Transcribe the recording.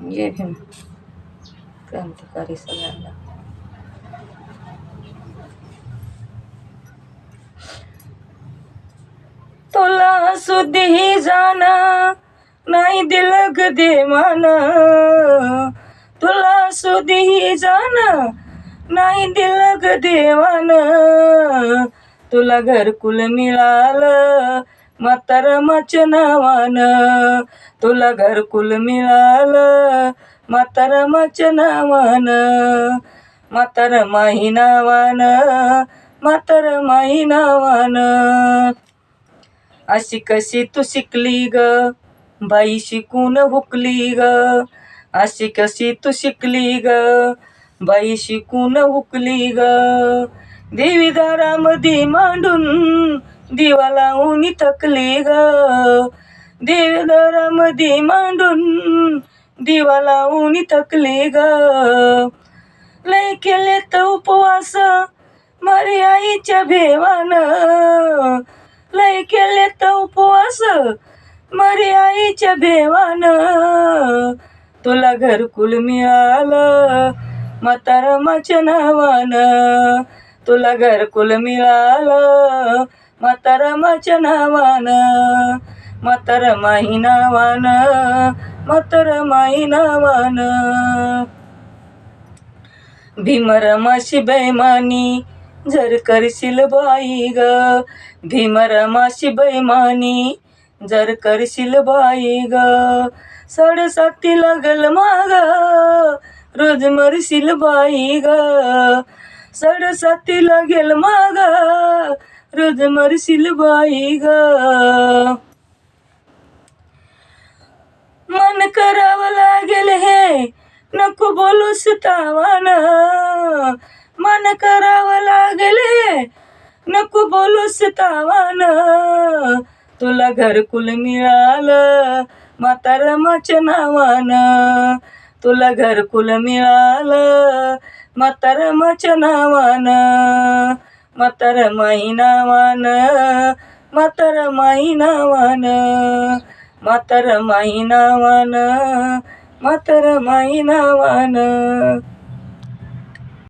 जय भीम क्रांतिकारी सगळ्यांना. तुला सुधी जाना नाही दिलं ग देवान, तुला सुधी जाना नाही दिलं ग देवान. तुला घरकुल मिळालं म्हातारमाच्या नावान, तुला घरकुल मिळालं म्हातारमाच्या नावान. म्हातारमाही नावान, म्हातारमाही नावान. अशी कशी तू शिकली ग बाई शिकून हुकली ग, अशी कशी तू शिकली ग बाई शिकून हुकली ग. देवी दारामध्ये मांडून दिवा लावून थकली ग, देवी दारामध्ये मांडून दिवा लावून थकली ग. लय केले तर उपवास मारी आईच्या भेवान, लय केले तर उपवास मारी आईच्या भेवान. तुला घरकुल मिळालं म्हातारमाच्या नावान, तुला घरकुल मिळालं म्हातारमाच्या नावान. म्हातारमाही नावान, म्हातारमाही नावान. भीमरमाशी बैमानी जर करशील बाई ग, भीमरमाशी बैमानी जर करशील बाई ग. 7:30 लागल माग रोज मरशील बाई ग, 7:30 लागेल माग रोज मरशील बाई ग. मन करावं लागेल हे नको बोलूस तावान, मन करावं लागेल हे नको बोलूस तावान. तुला घरकुल मिळालं म्हातारमाच्या नावान, तुला घरकुल मिळालं म्हातारमाच्या नावान. म्हातारमाही नावान, म्हातारमाही नावान. म्हातारमाही नावान, म्हातारमाही नावान.